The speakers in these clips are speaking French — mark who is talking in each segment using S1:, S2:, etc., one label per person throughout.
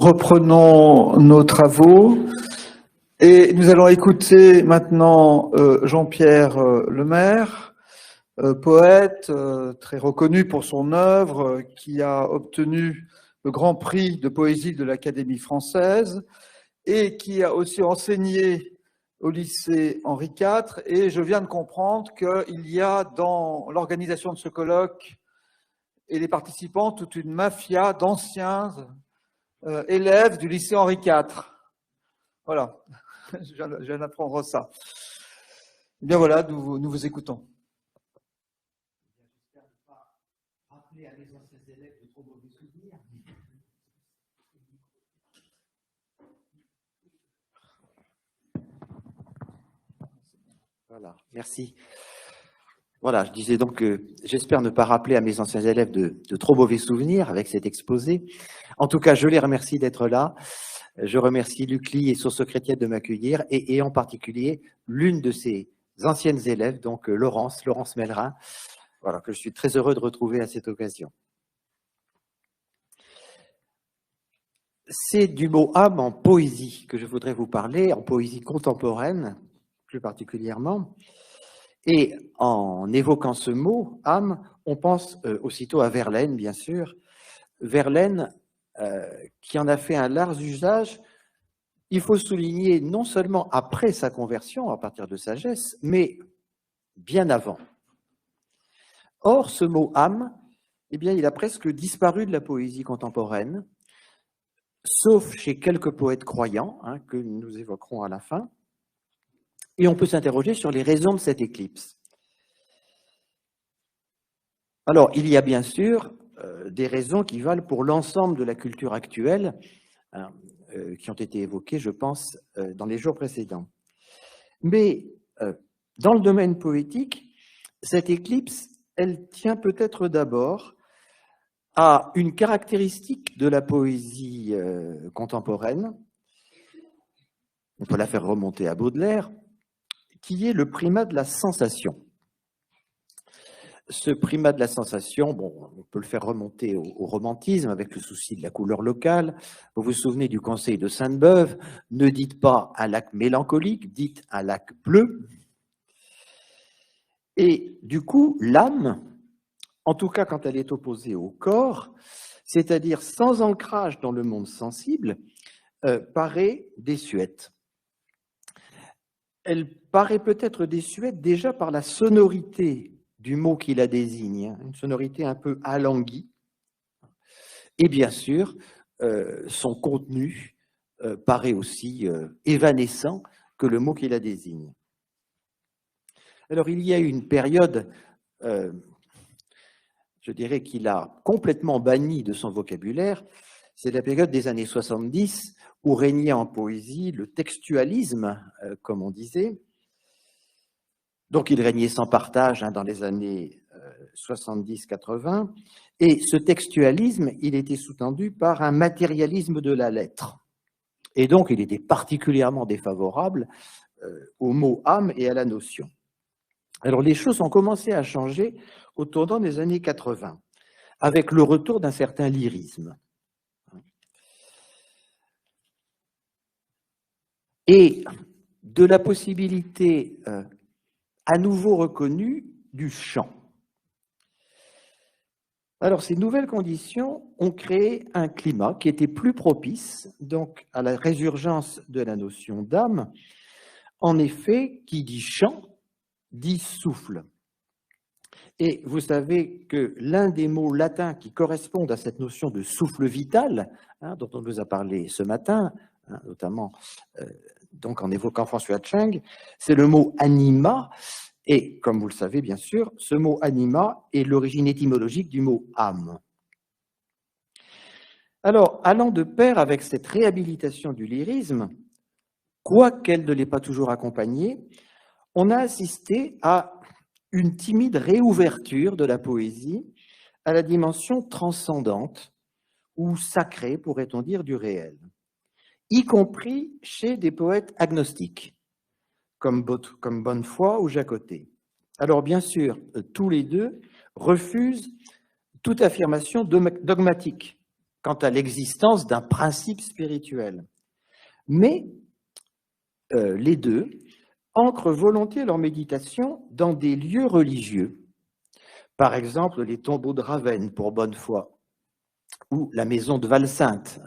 S1: Reprenons nos travaux et nous allons écouter maintenant Jean-Pierre Lemaire, poète très reconnu pour son œuvre, qui a obtenu le Grand Prix de poésie de l'Académie française et qui a aussi enseigné au lycée Henri IV. Et je viens de comprendre qu'il y a dans l'organisation de ce colloque et les participants toute une mafia d'anciens élève du lycée Henri IV. Voilà, je viens d'apprendre ça. Eh bien voilà, nous vous écoutons.
S2: J'espère ne pas rappeler à mes anciens élèves de trop mauvais souvenirs. Voilà, merci. Voilà, je disais donc que j'espère ne pas rappeler à mes anciens élèves de trop mauvais souvenirs avec cet exposé. En tout cas, je les remercie d'être là. Je remercie Lucli et Source Chrétienne de m'accueillir et en particulier l'une de ses anciennes élèves, donc Laurence Mellerin, voilà, que je suis très heureux de retrouver à cette occasion. C'est du mot âme en poésie que je voudrais vous parler, en poésie contemporaine plus particulièrement. Et en évoquant ce mot, âme, on pense aussitôt à Verlaine, bien sûr. Verlaine, qui en a fait un large usage, il faut souligner non seulement après sa conversion, à partir de sagesse, mais bien avant. Or, ce mot âme, eh bien, il a presque disparu de la poésie contemporaine, sauf chez quelques poètes croyants, que nous évoquerons à la fin. Et on peut s'interroger sur les raisons de cette éclipse. Alors, il y a bien sûr des raisons qui valent pour l'ensemble de la culture actuelle, qui ont été évoquées, je pense, dans les jours précédents. Mais dans le domaine poétique, cette éclipse, elle tient peut-être d'abord à une caractéristique de la poésie contemporaine, on peut la faire remonter à Baudelaire, qui est le primat de la sensation. Ce primat de la sensation, bon, on peut le faire remonter au romantisme avec le souci de la couleur locale. Vous vous souvenez du conseil de Sainte-Beuve, ne dites pas un lac mélancolique, dites un lac bleu. Et du coup, l'âme, en tout cas quand elle est opposée au corps, c'est-à-dire sans ancrage dans le monde sensible, paraît désuète. Elle paraît peut-être désuète déjà par la sonorité du mot qui la désigne, une sonorité un peu alanguie, et bien sûr, son contenu paraît aussi évanescent que le mot qui la désigne. Alors, il y a une période, je dirais, qu'il a complètement bannie de son vocabulaire, c'est la période des années 70, où régnait en poésie le textualisme, comme on disait. Donc, il régnait sans partage dans les années 70-80. Et ce textualisme, il était sous-tendu par un matérialisme de la lettre. Et donc, il était particulièrement défavorable au mot âme et à la notion. Alors, les choses ont commencé à changer au tournant des années 80, avec le retour d'un certain lyrisme. Et de la possibilité à nouveau reconnue du chant. Alors, ces nouvelles conditions ont créé un climat qui était plus propice donc à la résurgence de la notion d'âme. En effet, qui dit chant, dit souffle. Et vous savez que l'un des mots latins qui correspondent à cette notion de souffle vital, dont on nous a parlé ce matin, notamment donc en évoquant François Tcheng, c'est le mot anima. Et comme vous le savez bien sûr, ce mot anima est l'origine étymologique du mot âme. Alors, allant de pair avec cette réhabilitation du lyrisme, quoiqu'elle ne l'ait pas toujours accompagnée, on a assisté à une timide réouverture de la poésie à la dimension transcendante ou sacrée, pourrait-on dire, du réel, y compris chez des poètes agnostiques, comme Bonnefoy ou Jacotet. Alors bien sûr, tous les deux refusent toute affirmation dogmatique, quant à l'existence d'un principe spirituel. Mais les deux ancrent volontiers leur méditation dans des lieux religieux. Par exemple, les tombeaux de Ravenne, pour bonne foi, ou la maison de Valsainte,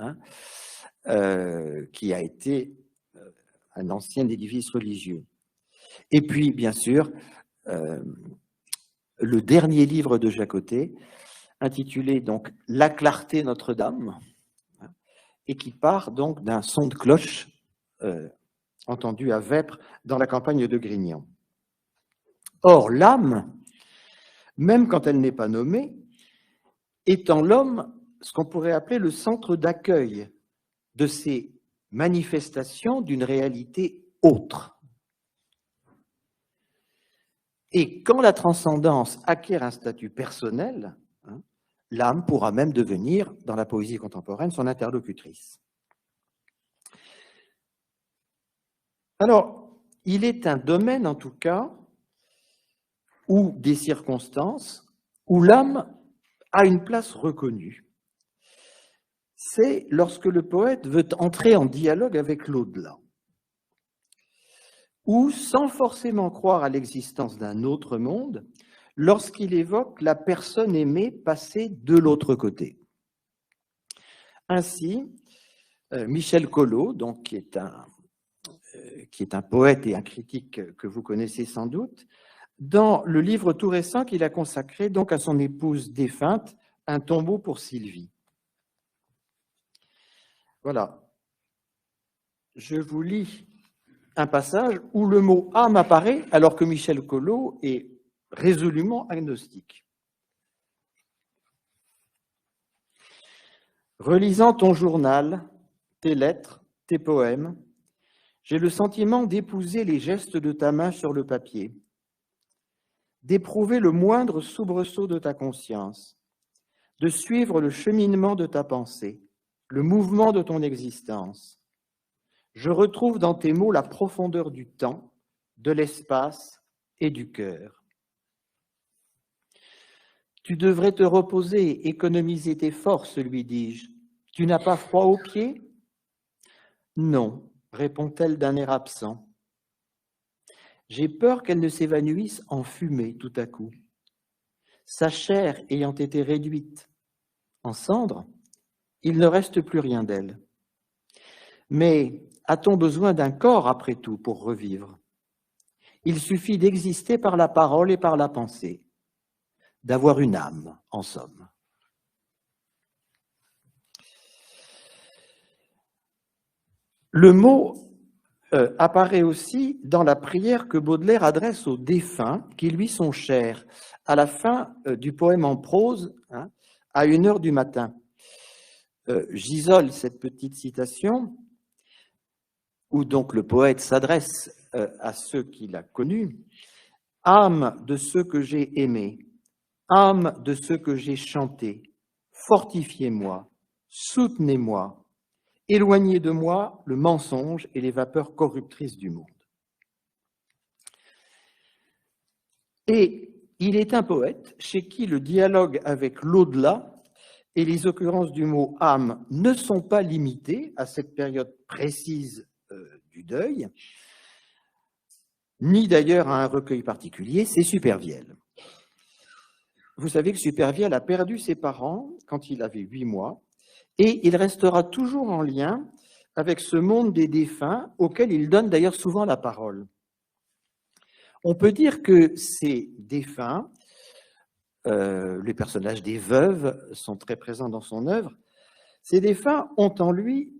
S2: qui a été un ancien édifice religieux. Et puis, bien sûr, le dernier livre de Jacotet, intitulé donc « La clarté Notre-Dame », et qui part donc d'un son de cloche entendu à Vêpres dans la campagne de Grignan. Or, l'âme, même quand elle n'est pas nommée, est en l'homme ce qu'on pourrait appeler le centre d'accueil de ces manifestations d'une réalité autre. Et quand la transcendance acquiert un statut personnel, l'âme pourra même devenir, dans la poésie contemporaine, son interlocutrice. Alors, il est un domaine, en tout cas, ou des circonstances, où l'âme a une place reconnue. C'est lorsque le poète veut entrer en dialogue avec l'au-delà, ou sans forcément croire à l'existence d'un autre monde, lorsqu'il évoque la personne aimée passée de l'autre côté. Ainsi, Michel Collot, donc, qui est un poète et un critique que vous connaissez sans doute, dans le livre tout récent qu'il a consacré donc à son épouse défunte, Un tombeau pour Sylvie. Voilà. Je vous lis un passage où le mot âme apparaît alors que Michel Collot est résolument agnostique. Relisant ton journal, tes lettres, tes poèmes, j'ai le sentiment d'épouser les gestes de ta main sur le papier, d'éprouver le moindre soubresaut de ta conscience, de suivre le cheminement de ta pensée, le mouvement de ton existence. Je retrouve dans tes mots la profondeur du temps, de l'espace et du cœur. Tu devrais te reposer, économiser tes forces, lui dis-je. Tu n'as pas froid aux pieds? Non, répond-elle d'un air absent. J'ai peur qu'elle ne s'évanouisse en fumée tout à coup. Sa chair ayant été réduite en cendres, il ne reste plus rien d'elle. Mais a-t-on besoin d'un corps, après tout, pour revivre? Il suffit d'exister par la parole et par la pensée, d'avoir une âme, en somme. Le mot apparaît aussi dans la prière que Baudelaire adresse aux défunts qui lui sont chers, à la fin du poème en prose, à 1h du matin. J'isole cette petite citation, où donc le poète s'adresse à ceux qu'il a connus. « Âme de ceux que j'ai aimés, âme de ceux que j'ai chantés, fortifiez-moi, soutenez-moi, éloignez de moi le mensonge et les vapeurs corruptrices du monde. » Et il est un poète chez qui le dialogue avec l'au-delà et les occurrences du mot « âme » ne sont pas limitées à cette période précise du deuil, ni d'ailleurs à un recueil particulier, c'est Supervielle. Vous savez que Supervielle a perdu ses parents quand il avait 8 mois, et il restera toujours en lien avec ce monde des défunts auquel il donne d'ailleurs souvent la parole. On peut dire que ces défunts, les personnages des veuves sont très présents dans son œuvre, ces défunts ont en lui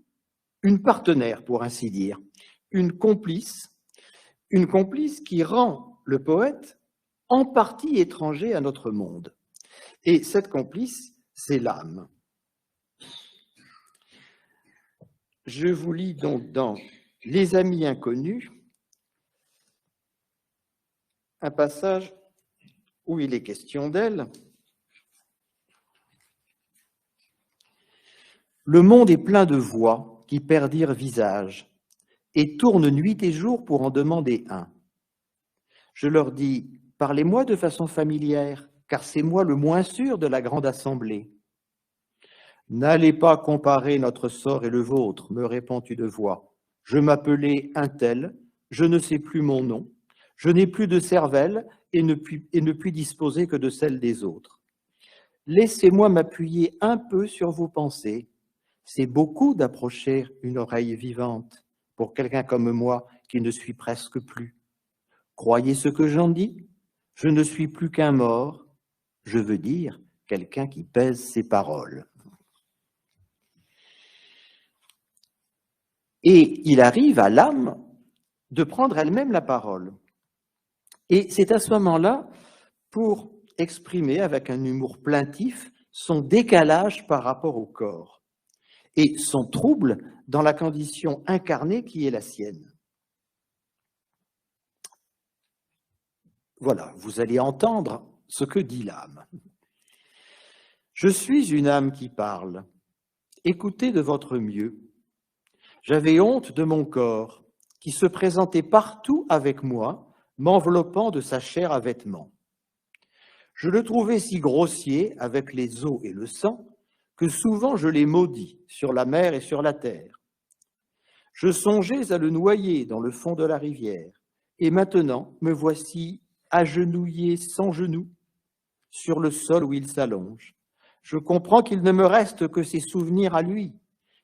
S2: une partenaire, pour ainsi dire, une complice qui rend le poète en partie étranger à notre monde. Et cette complice, c'est l'âme. Je vous lis donc dans Les Amis inconnus un passage où il est question d'elle. Le monde est plein de voix qui perdirent visage et tournent nuit et jour pour en demander un. Je leur dis, parlez-moi de façon familière, car c'est moi le moins sûr de la grande assemblée. N'allez pas comparer notre sort et le vôtre, me répond une voix. Je m'appelais un tel, je ne sais plus mon nom, je n'ai plus de cervelle et ne puis disposer que de celle des autres. Laissez-moi m'appuyer un peu sur vos pensées. C'est beaucoup d'approcher une oreille vivante pour quelqu'un comme moi qui ne suis presque plus. Croyez ce que j'en dis? Je ne suis plus qu'un mort. Je veux dire quelqu'un qui pèse ses paroles. Et il arrive à l'âme de prendre elle-même la parole. Et c'est à ce moment-là, pour exprimer avec un humour plaintif son décalage par rapport au corps et son trouble dans la condition incarnée qui est la sienne. Voilà, vous allez entendre ce que dit l'âme. Je suis une âme qui parle. Écoutez de votre mieux. J'avais honte de mon corps, qui se présentait partout avec moi, m'enveloppant de sa chair à vêtements. Je le trouvais si grossier avec les os et le sang, que souvent je l'ai maudit sur la mer et sur la terre. Je songeais à le noyer dans le fond de la rivière, et maintenant me voici agenouillé sans genoux sur le sol où il s'allonge. Je comprends qu'il ne me reste que ses souvenirs à lui,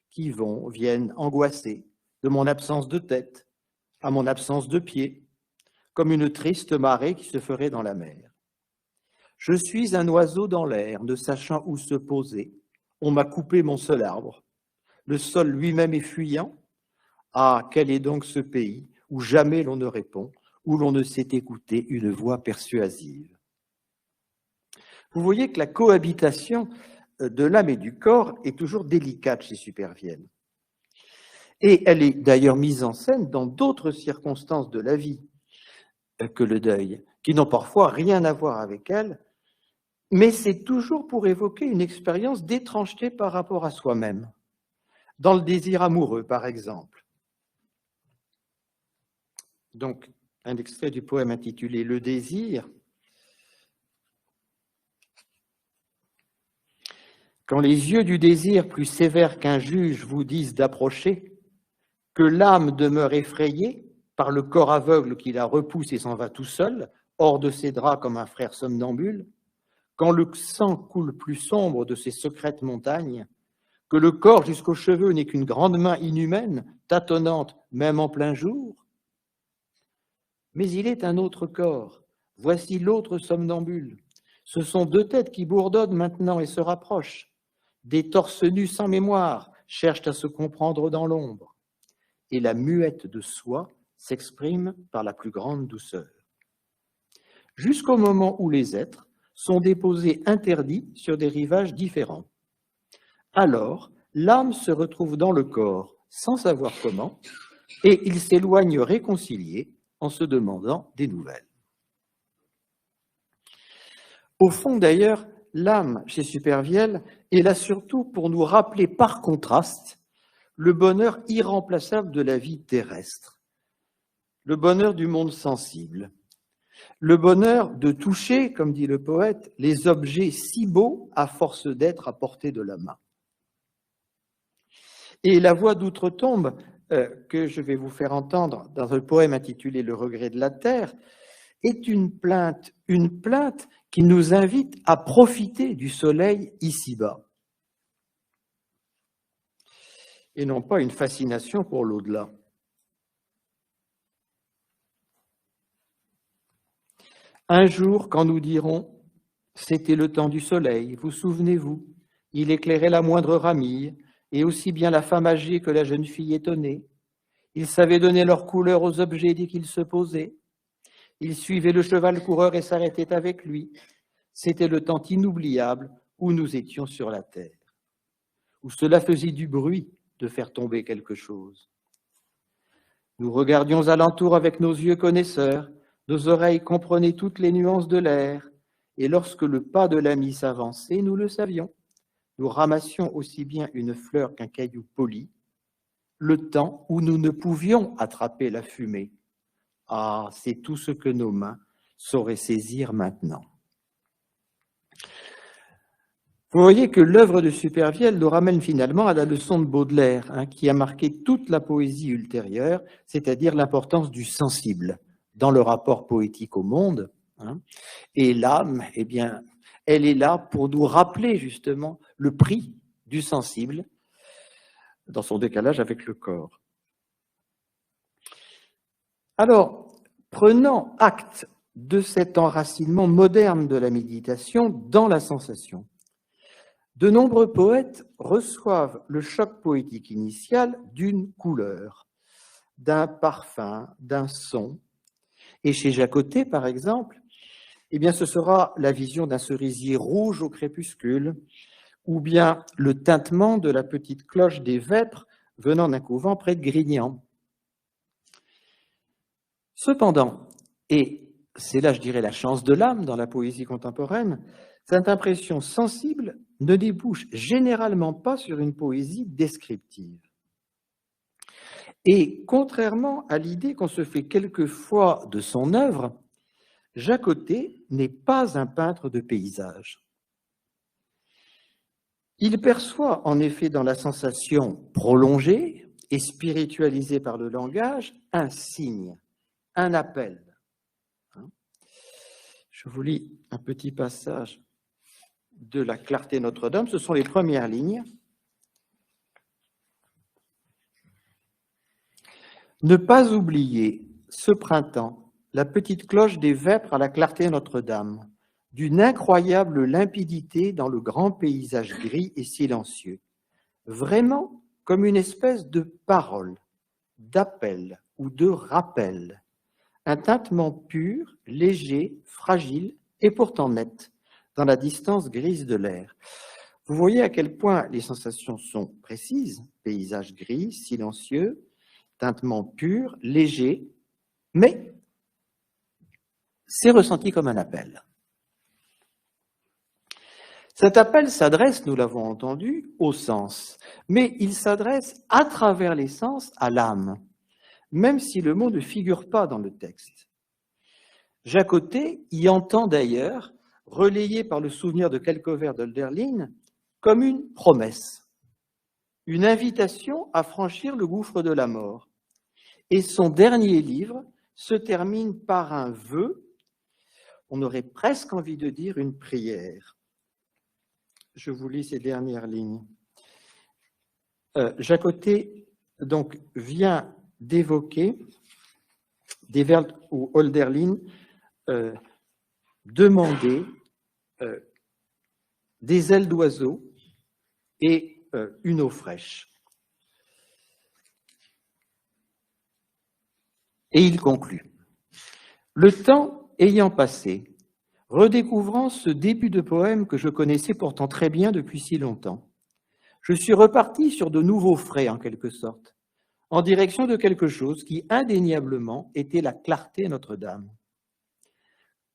S2: qui viennent angoissés de mon absence de tête, à mon absence de pied, comme une triste marée qui se ferait dans la mer. Je suis un oiseau dans l'air, ne sachant où se poser. On m'a coupé mon seul arbre. Le sol lui-même est fuyant. Ah, quel est donc ce pays où jamais l'on ne répond, où l'on ne sait écouter une voix persuasive? Vous voyez que la cohabitation de l'âme et du corps est toujours délicate chez Supervielle. Et elle est d'ailleurs mise en scène dans d'autres circonstances de la vie que le deuil, qui n'ont parfois rien à voir avec elle, mais c'est toujours pour évoquer une expérience d'étrangeté par rapport à soi-même. Dans le désir amoureux, par exemple. Donc, un extrait du poème intitulé « Le désir ». Quand les yeux du désir, plus sévères qu'un juge, vous disent d'approcher, que l'âme demeure effrayée par le corps aveugle qui la repousse et s'en va tout seul, hors de ses draps comme un frère somnambule, quand le sang coule plus sombre de ces secrètes montagnes, que le corps jusqu'aux cheveux n'est qu'une grande main inhumaine, tâtonnante même en plein jour. Mais il est un autre corps, voici l'autre somnambule. Ce sont deux têtes qui bourdonnent maintenant et se rapprochent. Des torses nus sans mémoire cherchent à se comprendre dans l'ombre. Et la muette de soi s'exprime par la plus grande douceur. Jusqu'au moment où les êtres sont déposés interdits sur des rivages différents. Alors, l'âme se retrouve dans le corps sans savoir comment, et il s'éloigne réconcilié en se demandant des nouvelles. Au fond, d'ailleurs, l'âme, chez Supervielle, est là surtout pour nous rappeler par contraste le bonheur irremplaçable de la vie terrestre, le bonheur du monde sensible, le bonheur de toucher, comme dit le poète, les objets si beaux à force d'être à portée de la main. Et la voix d'outre-tombe que je vais vous faire entendre dans un poème intitulé « Le regret de la terre » est une plainte qui nous invite à profiter du soleil ici-bas et non pas une fascination pour l'au-delà. Un jour, quand nous dirons « c'était le temps du soleil, vous souvenez-vous, il éclairait la moindre ramille, et aussi bien la femme âgée que la jeune fille étonnée. Il savait donner leur couleur aux objets dès qu'ils se posaient. Il suivait le cheval coureur et s'arrêtait avec lui. C'était le temps inoubliable où nous étions sur la terre, où cela faisait du bruit de faire tomber quelque chose. Nous regardions alentour avec nos yeux connaisseurs, nos oreilles comprenaient toutes les nuances de l'air, et lorsque le pas de l'ami s'avançait, nous le savions. Nous ramassions aussi bien une fleur qu'un caillou poli, le temps où nous ne pouvions attraper la fumée. Ah, c'est tout ce que nos mains sauraient saisir maintenant. Vous voyez que l'œuvre de Supervielle nous ramène finalement à la leçon de Baudelaire, qui a marqué toute la poésie ultérieure, c'est-à-dire l'importance du sensible dans le rapport poétique au monde. Et l'âme, eh bien, elle est là pour nous rappeler justement le prix du sensible dans son décalage avec le corps. Alors, prenant acte de cet enracinement moderne de la méditation dans la sensation, de nombreux poètes reçoivent le choc poétique initial d'une couleur, d'un parfum, d'un son. Et chez Jacotet, par exemple, eh bien, ce sera la vision d'un cerisier rouge au crépuscule, ou bien le tintement de la petite cloche des vêpres venant d'un couvent près de Grignan. Cependant, et c'est là, je dirais, la chance de l'âme dans la poésie contemporaine, cette impression sensible ne débouche généralement pas sur une poésie descriptive. Et contrairement à l'idée qu'on se fait quelquefois de son œuvre, Jacotet n'est pas un peintre de paysage. Il perçoit en effet dans la sensation prolongée et spiritualisée par le langage un signe, un appel. Je vous lis un petit passage de la Clarté Notre-Dame, ce sont les premières lignes. Ne pas oublier ce printemps la petite cloche des vêpres à la Clarté Notre-Dame, d'une incroyable limpidité dans le grand paysage gris et silencieux, vraiment comme une espèce de parole, d'appel ou de rappel, un tintement pur, léger, fragile et pourtant net, dans la distance grise de l'air. Vous voyez à quel point les sensations sont précises, paysage gris, silencieux, tintement pur, léger, mais c'est ressenti comme un appel. Cet appel s'adresse, nous l'avons entendu, au sens, mais il s'adresse à travers les sens à l'âme, même si le mot ne figure pas dans le texte. Jacotet y entend d'ailleurs, relayé par le souvenir de quelques vers d'Hölderlin, comme une promesse, une invitation à franchir le gouffre de la mort. Et son dernier livre se termine par un vœu, on aurait presque envie de dire une prière. Je vous lis ces dernières lignes. Jacotet donc vient d'évoquer des vers où Hölderlin demandait des ailes d'oiseau et une eau fraîche. Et il conclut. Le temps ayant passé, redécouvrant ce début de poème que je connaissais pourtant très bien depuis si longtemps, je suis reparti sur de nouveaux frais en quelque sorte, en direction de quelque chose qui indéniablement était la clarté Notre-Dame.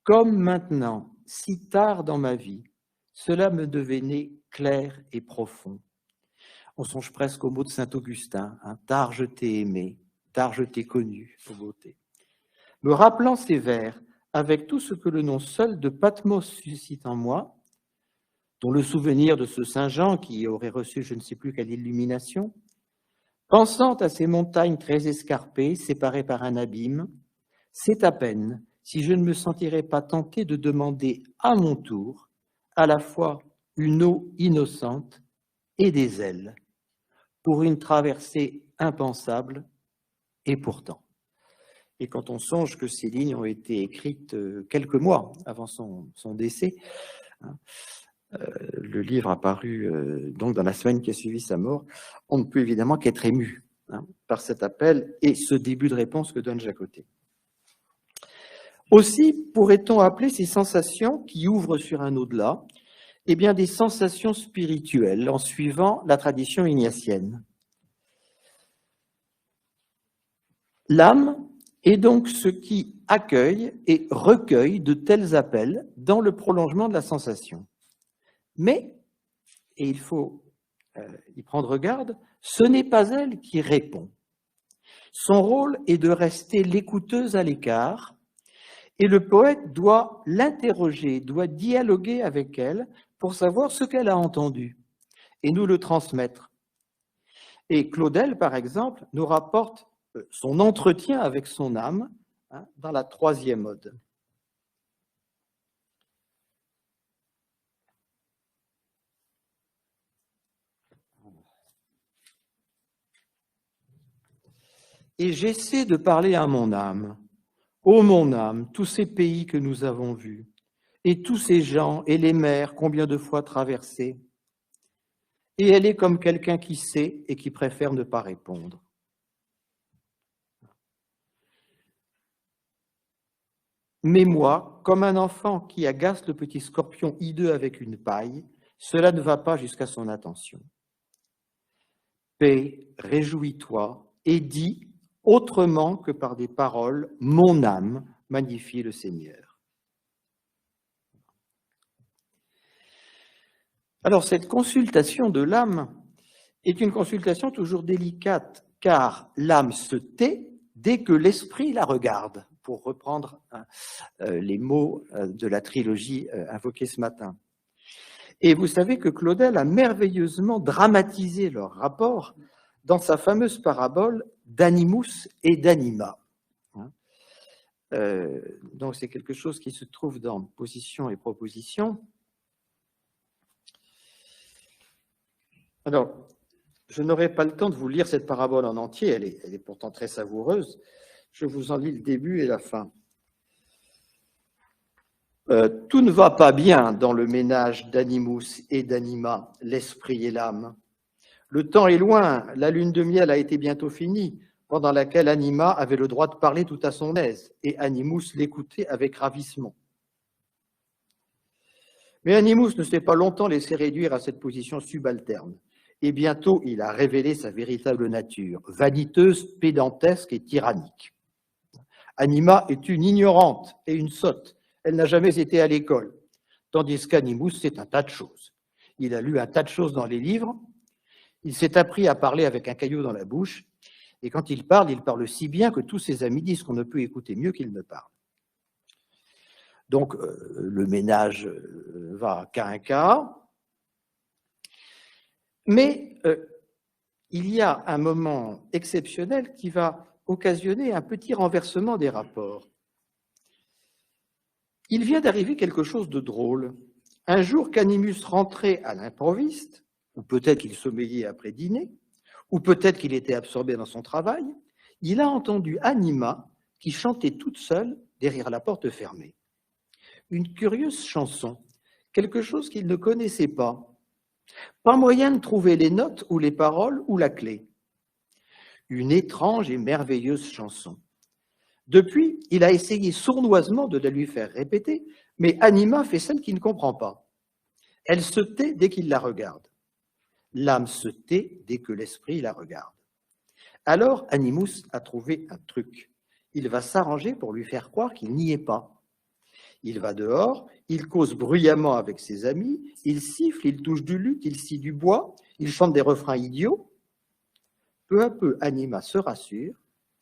S2: Comme maintenant, si tard dans ma vie, cela me devenait clair et profond. On songe presque au mot de Saint-Augustin, tard je t'ai aimé, tard je t'ai connu, ô beauté. Me rappelant ces vers, avec tout ce que le nom seul de Patmos suscite en moi, dont le souvenir de ce Saint-Jean qui aurait reçu je ne sais plus quelle illumination, pensant à ces montagnes très escarpées, séparées par un abîme, c'est à peine si je ne me sentirais pas tenté de demander à mon tour à la fois une eau innocente et des ailes, pour une traversée impensable, et pourtant. Et quand on songe que ces lignes ont été écrites quelques mois avant son décès, le livre a paru donc dans la semaine qui a suivi sa mort, on ne peut évidemment qu'être ému par cet appel et ce début de réponse que donne Jacotet. Aussi pourrait-on appeler ces sensations qui ouvrent sur un au-delà, eh bien des sensations spirituelles en suivant la tradition ignatienne. L'âme est donc ce qui accueille et recueille de tels appels dans le prolongement de la sensation. Mais, et il faut y prendre garde, ce n'est pas elle qui répond. Son rôle est de rester l'écouteuse à l'écart, et le poète doit l'interroger, doit dialoguer avec elle pour savoir ce qu'elle a entendu et nous le transmettre. Et Claudel, par exemple, nous rapporte son entretien avec son âme dans la 3e ode. Et j'essaie de parler à mon âme. Ô mon âme, tous ces pays que nous avons vus, et tous ces gens et les mers combien de fois traversés. Et elle est comme quelqu'un qui sait et qui préfère ne pas répondre. Mais moi, comme un enfant qui agace le petit scorpion hideux avec une paille, cela ne va pas jusqu'à son attention. Paix, réjouis-toi et dis, autrement que par des paroles, mon âme magnifie le Seigneur. Alors, cette consultation de l'âme est une consultation toujours délicate, car l'âme se tait dès que l'esprit la regarde, pour reprendre les mots de la trilogie invoquée ce matin. Et vous savez que Claudel a merveilleusement dramatisé leur rapport dans sa fameuse parabole d'animus et d'anima. Donc c'est quelque chose qui se trouve dans Position et Proposition. Alors, je n'aurai pas le temps de vous lire cette parabole en entier, elle est pourtant très savoureuse. Je vous en lis le début et la fin. Tout ne va pas bien dans le ménage d'animus et d'anima, l'esprit et l'âme. Le temps est loin, la lune de miel a été bientôt finie, pendant laquelle Anima avait le droit de parler tout à son aise, et Animus l'écoutait avec ravissement. Mais Animus ne s'est pas longtemps laissé réduire à cette position subalterne, et bientôt il a révélé sa véritable nature, vaniteuse, pédantesque et tyrannique. Anima est une ignorante et une sotte, elle n'a jamais été à l'école, tandis qu'Animus, c'est un tas de choses. Il a lu un tas de choses dans les livres, il s'est appris à parler avec un caillou dans la bouche, et quand il parle si bien que tous ses amis disent qu'on ne peut écouter mieux qu'il ne parle. Donc, le ménage va qu'à un quart, mais il y a un moment exceptionnel qui va occasionner un petit renversement des rapports. Il vient d'arriver quelque chose de drôle. Un jour qu'Animus rentrait à l'improviste, ou peut-être qu'il sommeillait après dîner, ou peut-être qu'il était absorbé dans son travail, il a entendu Anima qui chantait toute seule derrière la porte fermée. Une curieuse chanson, quelque chose qu'il ne connaissait pas. Pas moyen de trouver les notes ou les paroles ou la clé. Une étrange et merveilleuse chanson. Depuis, il a essayé sournoisement de la lui faire répéter, mais Anima fait celle qu'il ne comprend pas. Elle se tait dès qu'il la regarde. L'âme se tait dès que l'esprit la regarde. Alors Animus a trouvé un truc. Il va s'arranger pour lui faire croire qu'il n'y est pas. Il va dehors, il cause bruyamment avec ses amis, il siffle, il touche du luth, il scie du bois, il chante des refrains idiots. Peu à peu, Anima se rassure,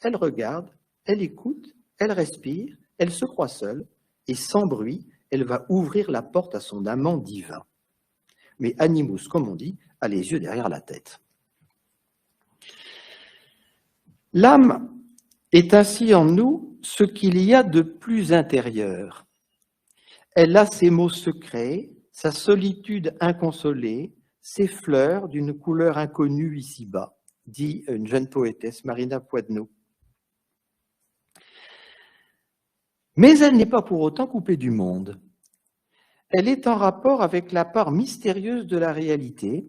S2: elle regarde, elle écoute, elle respire, elle se croit seule, et sans bruit, elle va ouvrir la porte à son amant divin. Mais Animus, comme on dit, a les yeux derrière la tête. L'âme est ainsi en nous ce qu'il y a de plus intérieur. Elle a ses mots secrets, sa solitude inconsolée, ses fleurs d'une couleur inconnue ici-bas, dit une jeune poétesse, Marina Poidneau. Mais elle n'est pas pour autant coupée du monde. Elle est en rapport avec la part mystérieuse de la réalité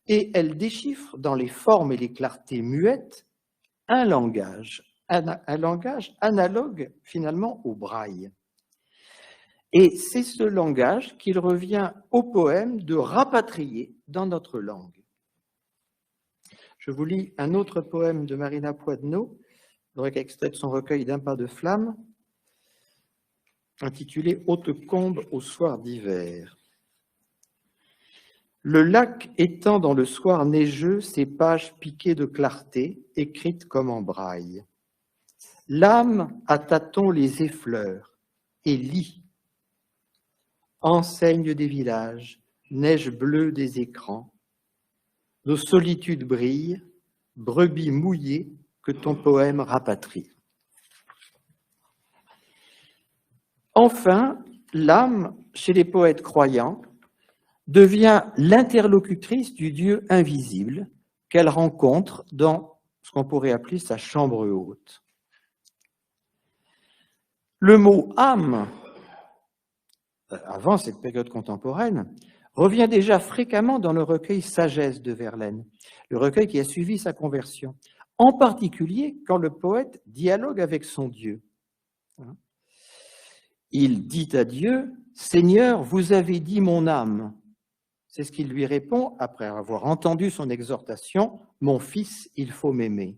S2: et elle déchiffre dans les formes et les clartés muettes un langage analogue finalement au braille. Et c'est ce langage qu'il revient au poème de rapatrier dans notre langue. Je vous lis un autre poème de Marina Poidneau, extrait de son recueil D'un pas de flamme, intitulé « Haute combe au soir d'hiver ». Le lac étend dans le soir neigeux ses pages piquées de clarté, écrites comme en braille. L'âme à tâtons les effleure et lit. Enseigne des villages, neige bleue des écrans, nos solitudes brillent, brebis mouillées que ton poème rapatrie. Enfin, l'âme, chez les poètes croyants, devient l'interlocutrice du Dieu invisible qu'elle rencontre dans ce qu'on pourrait appeler sa chambre haute. Le mot âme, avant cette période contemporaine, revient déjà fréquemment dans le recueil Sagesse de Verlaine, le recueil qui a suivi sa conversion, en particulier quand le poète dialogue avec son Dieu. Il dit à Dieu, « Seigneur, vous avez dit mon âme ». C'est ce qu'il lui répond après avoir entendu son exhortation, « Mon fils, il faut m'aimer ».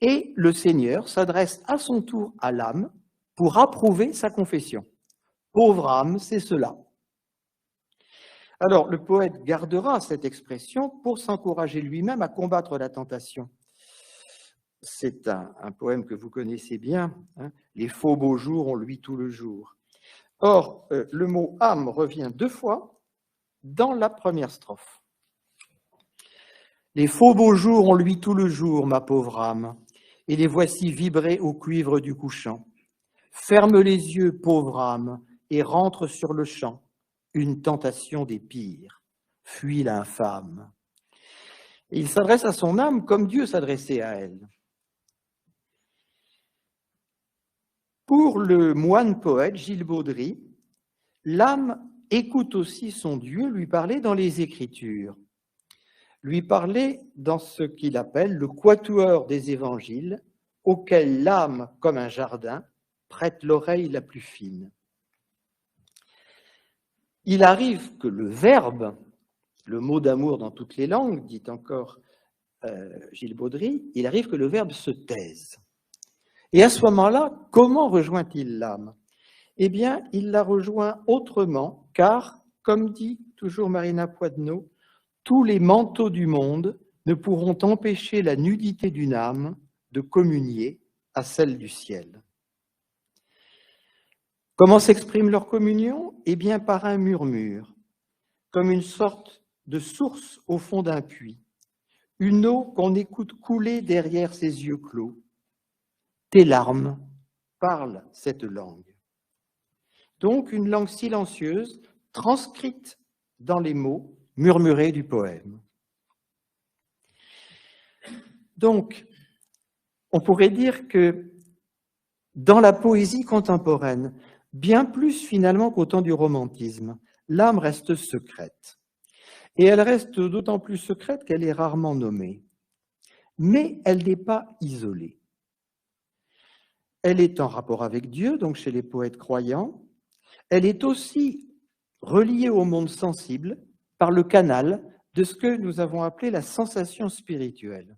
S2: Et le Seigneur s'adresse à son tour à l'âme pour approuver sa confession. « Pauvre âme, c'est cela ». Alors, le poète gardera cette expression pour s'encourager lui-même à combattre la tentation. C'est un poème que vous connaissez bien, hein, « Les faux beaux jours, on luit tout le jour ». Or, le mot « âme » revient 2 fois dans la première strophe. « Les faux beaux jours, on luit tout le jour, ma pauvre âme, et les voici vibrer au cuivre du couchant. Ferme les yeux, pauvre âme, et rentre sur le champ. Une tentation des pires. Fuis l'infâme. » Il s'adresse à son âme comme Dieu s'adressait à elle. Pour le moine poète Gilles Baudry, l'âme écoute aussi son Dieu lui parler dans les Écritures, lui parler dans ce qu'il appelle le quatuor des évangiles, auquel l'âme, comme un jardin, prête l'oreille la plus fine. Il arrive que le verbe, le mot d'amour dans toutes les langues, dit encore Gilles Baudry, il arrive que le verbe se taise. Et à ce moment-là, comment rejoint-il l'âme? Eh bien, il la rejoint autrement, car, comme dit toujours Marina Poidenot, tous les manteaux du monde ne pourront empêcher la nudité d'une âme de communier à celle du ciel. Comment s'exprime leur communion? Eh bien, par un murmure, comme une sorte de source au fond d'un puits, une eau qu'on écoute couler derrière ses yeux clos. Tes larmes parlent cette langue. Donc, une langue silencieuse, transcrite dans les mots murmurés du poème. Donc, on pourrait dire que dans la poésie contemporaine, bien plus finalement qu'au temps du romantisme, l'âme reste secrète. Et elle reste d'autant plus secrète qu'elle est rarement nommée. Mais elle n'est pas isolée. Elle est en rapport avec Dieu, donc chez les poètes croyants. Elle est aussi reliée au monde sensible par le canal de ce que nous avons appelé la sensation spirituelle.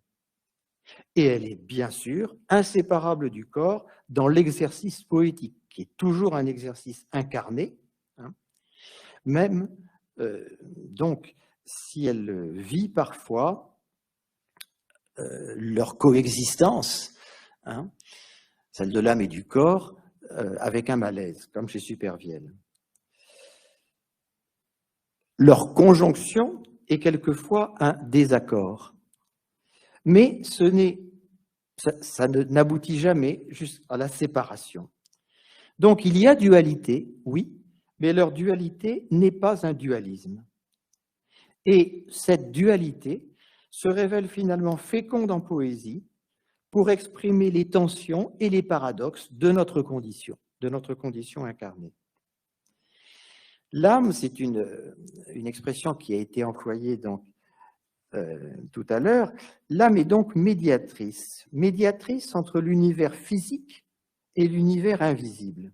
S2: Et elle est bien sûr inséparable du corps dans l'exercice poétique, qui est toujours un exercice incarné, hein, même donc si elle vit parfois leur coexistence, hein, celle de l'âme et du corps, avec un malaise, comme chez Supervielle. Leur conjonction est quelquefois un désaccord. Mais ça n'aboutit jamais jusqu'à la séparation. Donc il y a dualité, oui, mais leur dualité n'est pas un dualisme. Et cette dualité se révèle finalement féconde en poésie pour exprimer les tensions et les paradoxes de notre condition incarnée. L'âme, c'est une expression qui a été employée donc, tout à l'heure. L'âme est donc médiatrice entre l'univers physique et l'univers invisible.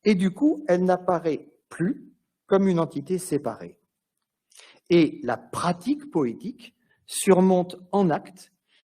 S2: Et du coup, elle n'apparaît plus comme une entité séparée. Et la pratique poétique surmonte en acte